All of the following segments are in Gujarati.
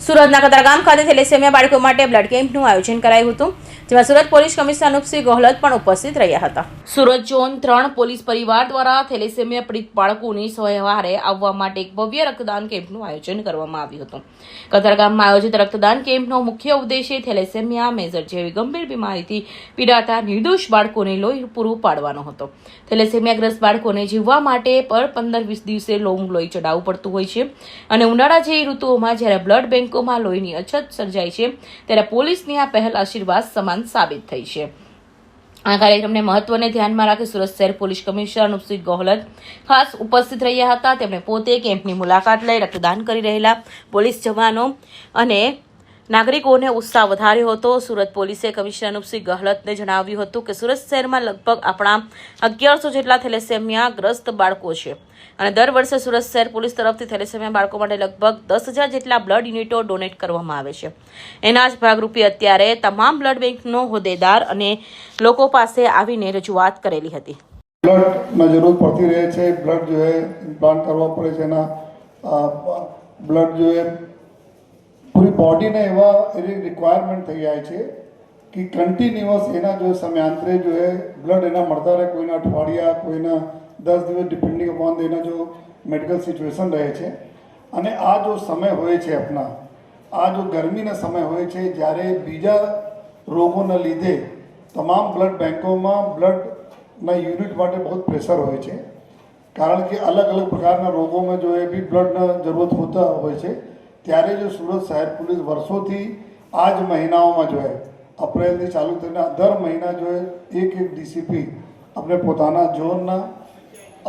સુરતના કતારગામ ખાતે થેલેસેમિયા બાળકો માટે બ્લડ કેમ્પનું આયોજન કરાયું હતું, જેમાં સુરત પોલીસ કમિશનર અનુપસિંહ ગોહલત પણ ઉપસ્થિત રહ્યા હતા. સુરત ઝોન 3 પોલીસ પરિવાર દ્વારા થેલેસેમિયા પીડિત બાળકોની સહારે આવવા માટે એક ભવ્ય રક્તદાન કેમ્પનું આયોજન કરવામાં આવ્યું હતું. કતારગામમાં આયોજિત રક્તદાન કેમ્પનો મુખ્ય ઉદ્દેશ્ય થેલેસેમિયા મેજર જેવી ગંભીર બીમારીથી પીડાતા નિર્દોષ બાળકોને લોહી પૂરું પાડવાનો હતો. થેલેસેમિયાગ્રસ્ત બાળકોને જીવવા માટે પર 15-20 દિવસે લોહી ચડાવવું પડતું હોય છે અને ઉનાળા જેવી ઋતુઓમાં જ્યારે બ્લડ બેંકોમાં લોહીની અછત સર્જાય છે ત્યારે પોલીસની આ પહેલ આશીર્વાદ સમાન સાબિત થઈ છે. આ કાર્યક્રમને મહત્વને ધ્યાનમાં રાખી સુરત શહેર પોલીસ કમિશનર અનુપસિંહ ગોહલત ખાસ ઉપસ્થિત રહ્યા હતા. તેમણે પોતે કેમ્પની મુલાકાત લઈ રક્તદાન કરી રહેલા પોલીસ જવાનો અને નાગરિકોને ઉત્સાહ વધાર્યો હતો. સુરત પોલીસે કમિશનર અનુપસિંહ ગોહલતને જણાવ્યું હતું કે સુરત શહેરમાં લગભગ આપણા 1100 જેટલા થેલેસેમિયાગ્રસ્ત બાળકો છે અને દર વર્ષે સુરત શહેર પોલીસ તરફથી થેલેસેમિયા બાળકો માટે લગભગ 10,000 જેટલા બ્લડ યુનિટો ડોનેટ કરવામાં આવે છે. એના જ ભાગરૂપે અત્યારે તમામ બ્લડ બેંકનો હોદ્દેદાર અને લોકો પાસે આવીને રજૂઆત કરેલી હતી. બ્લડની જરૂર પડતી રહે છે. બ્લડ જો है ઇમ્પ્લાન્ટ કરવા પડે છે. એના બ્લડ જો है પૂરી બોડીને એવા એની રિક્વાયરમેન્ટ થઈ જાય છે કે કન્ટિન્યુઅસ એના જો સમયાંતરે જો है બ્લડ એના મળતા રહે. કોઈના અઠવાડિયા, કોઈના 10 દિવસ ડિપેન્ડિંગ અપોન એના જો મેડિકલ સિચ્યુએશન રહે છે. અને આ જો સમય હોય છે આપણા, આ જો ગરમીના સમય હોય છે જ્યારે બીજા રોગોના લીધે તમામ બ્લડ બેંકોમાં બ્લડના યુનિટ માટે બહુ પ્રેશર હોય છે. કારણ કે અલગ અલગ પ્રકારના રોગોમાં જો એ બી બ્લડના જરૂરત હોતા હોય છે. ત્યારે જો સુરત શહેર પોલીસ વર્ષોથી આ જ મહિનાઓમાં જો है અપ્રિલથી ચાલુ થઈને દર મહિના જો એક ડીસીપી આપણે પોતાના ઝોનના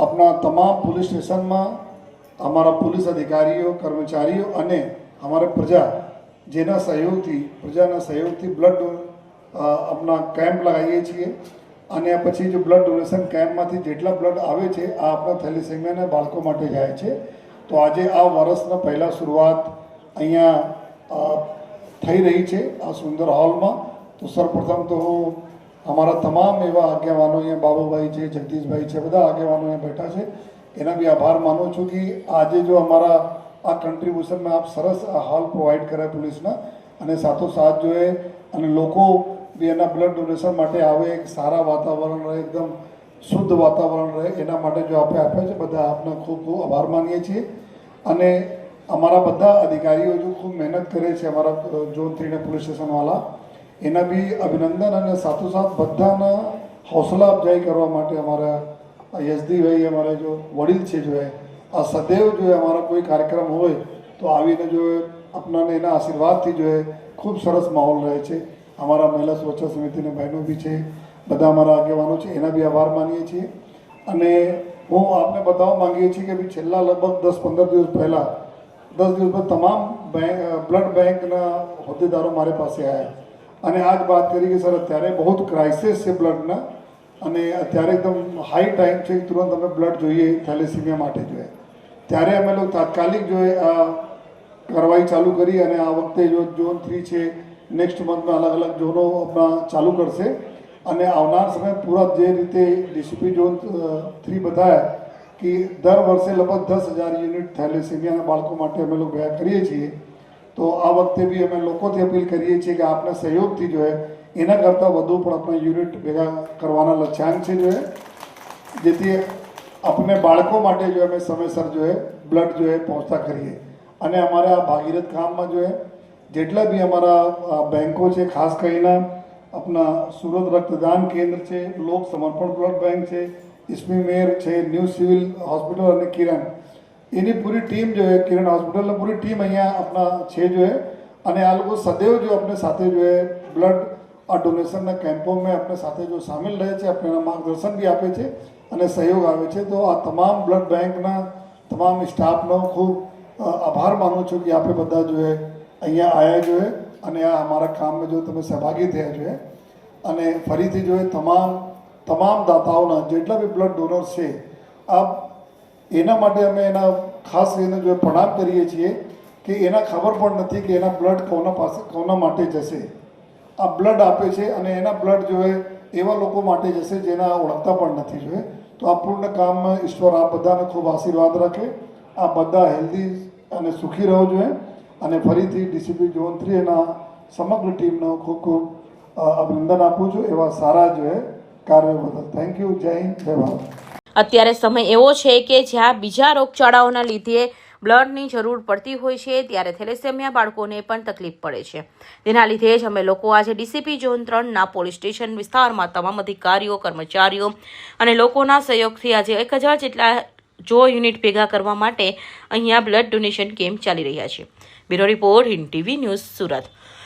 अपना तमाम पुलिस स्टेशन में हमारा पुलिस अधिकारियों, कर्मचारियों અને हमारे प्रजा જેના સહયોગથી પ્રજાના સહયોગથી બ્લડ આપણા કેમ્પ લગાવીએ છીએ. અને પછી જો બ્લડ ડોનેશન કેમ્પમાંથી જેટલા બ્લડ આવે છે આ આપણા થેલેસેમિયાના બાળકો માટે જાય છે. તો આજે આ વર્ષના પહેલાં શરૂઆત અહીંયા થઈ રહી છે આ સુંદર હોલમાં. તો સર્વપ્રથમ તો હું हमारा तमाम एवं આગેવાનો અહીંયા બાબુભાઈ છે, જગદીશભાઈ છે, બધા આગેવાનો અહીંયા બેઠા છે, એના બી આભાર માનું છું કે આજે જો અમારા આ કન્ટ્રીબ્યુશનમાં આપ સરસ આ હોલ પ્રોવાઈડ કર્યા પોલીસના અને સાથોસાથ જો એ અને લોકો બી એના બ્લડ ડોનેશન માટે આવે, એક સારા વાતાવરણ રહે, એકદમ શુદ્ધ વાતાવરણ રહે, એના માટે જો આપણે આપ્યા છે બધા આપને ખૂબ ખૂબ આભાર માનીએ છીએ. અને અમારા બધા અધિકારીઓ જો ખૂબ મહેનત કરે છે અમારા ઝોન 3 પોલીસ સ્ટેશનવાળા, એના બી અભિનંદન. અને સાથોસાથ બધાના હૌસલા અફજાઈ કરવા માટે અમારા યશદીભાઈ અમારે જો વડીલ છે જો આ સદૈવ જો અમારા કોઈ કાર્યક્રમ હોય તો આવીને જો આપણાને એના આશીર્વાદથી જો ખૂબ સરસ માહોલ રહે છે. અમારા મહિલા સુરક્ષા સમિતિના બહેનો બી છે, બધા અમારા આગેવાનો છે, એના બી આભાર માનીએ છીએ. અને હું આપને બતાવવા માંગીએ છીએ કે ભાઈ છેલ્લા લગભગ 10-15 દિવસ પહેલાં 10 દિવસ પર તમામ બ્લડ બેંકના હોદ્દેદારો મારી પાસે આવ્યા અને આજ વાત કરી કે સર અત્યારે બહુ ક્રાઇસિસ છે બ્લડના અને અત્યારે એકદમ હાઈ ટાઈમ છે કે તુરંત અમે બ્લડ જોઈએ થેલેસેમિયા માટે જોઈએ. ત્યારે અમે લોકો તાત્કાલિક જોઈએ આ કાર્યવાહી ચાલુ કરી અને આ વખતે જો ઝોન 3 છે નેક્સ્ટ મંથમાં અલગ અલગ ઝોનો આપણા ચાલુ કરશે. અને આવનાર સમય પૂરા જે રીતે ડીસીપી ઝોન 3 બતાવ્યા કે દર વર્ષે લગભગ 10,000 યુનિટ થેલેસેમિયાના બાળકો માટે અમે લોકો ભેગા કરીએ છીએ. તો આ વખતે બી અમે લોકોથી અપીલ કરીએ છીએ કે આપના સહયોગથી જો એના કરતાં વધુ પણ આપણે યુનિટ ભેગા કરવાના લક્ષ્યાંક છે જો જેથી આપણે બાળકો માટે જો અમે સમયસર જો બ્લડ જો પહોંચતા કરીએ. અને અમારે આ ભાગીરથ કામમાં જો જેટલા બી અમારા બેંકો છે, ખાસ કરીને આપણા સુરત રક્તદાન કેન્દ્ર છે, લોક સમર્પણ બ્લડ બેંક છે, ઇસ્મી મેર છે, ન્યૂ સિવિલ હોસ્પિટલ અને કિરણ, એની પૂરી ટીમ જો કિરણ હોસ્પિટલની પૂરી ટીમ અહીંયા આપણા છે જો અને આ લોકો સદૈવ જો આપણે સાથે જો બ્લડ આ ડોનેશનના કેમ્પોમાં આપણે સાથે જો સામેલ રહે છે, આપણે એના માર્ગદર્શન બી આપે છે અને સહયોગ આવે છે. તો આ તમામ બ્લડ બેંકના તમામ સ્ટાફનો ખૂબ આભાર માનું છું કે આપણે બધા જો અહીંયા આવ્યા જો અને આ અમારા કામમાં જો તમે સહભાગી થયા જો. અને ફરીથી જો તમામ દાતાઓના જેટલા બી બ્લડ ડોનર્સ છે આ એના માટે અમે એના ખાસ કરીને જો પ્રણામ કરીએ છીએ કે એના ખબર પણ નથી કે એના બ્લડ કોના માટે જશે. આ બ્લડ આપે છે અને એના બ્લડ જો એવા લોકો માટે જશે જેના ઓળખતા પણ નથી જોઈએ. તો આ પૂર્ણ કામમાં ઈશ્વર આ બધાને ખૂબ આશીર્વાદ રાખે, આ બધા હેલ્ધી અને સુખી રહો જોઈએ અને ફરીથી ડીસીપી ઝોન 3 એના સમગ્ર ટીમનો ખૂબ ખૂબ અભિનંદન આપું છું એવા સારા કાર્ય બદલ. Thank you. જય હિન્દ, જય ભારત. અત્યારે સમય એવો છે કે જ્યાં બીજા રોગચાળાઓના લીધે બ્લડની જરૂર પડતી હોય છે ત્યારે થેલેસેમિયા બાળકોને પણ તકલીફ પડે છે. તેના લીધે જ અમે લોકો આજે ડીસીપી ઝોન 3ના પોલીસ સ્ટેશન વિસ્તારમાં તમામ અધિકારીઓ, કર્મચારીઓ અને લોકોના સહયોગથી આજે 1000 જેટલા યુનિટ ભેગા કરવા માટે અહીંયા બ્લડ ડોનેશન કેમ્પ ચાલી રહ્યા છે. Bureau report, Hind TV news, Surat.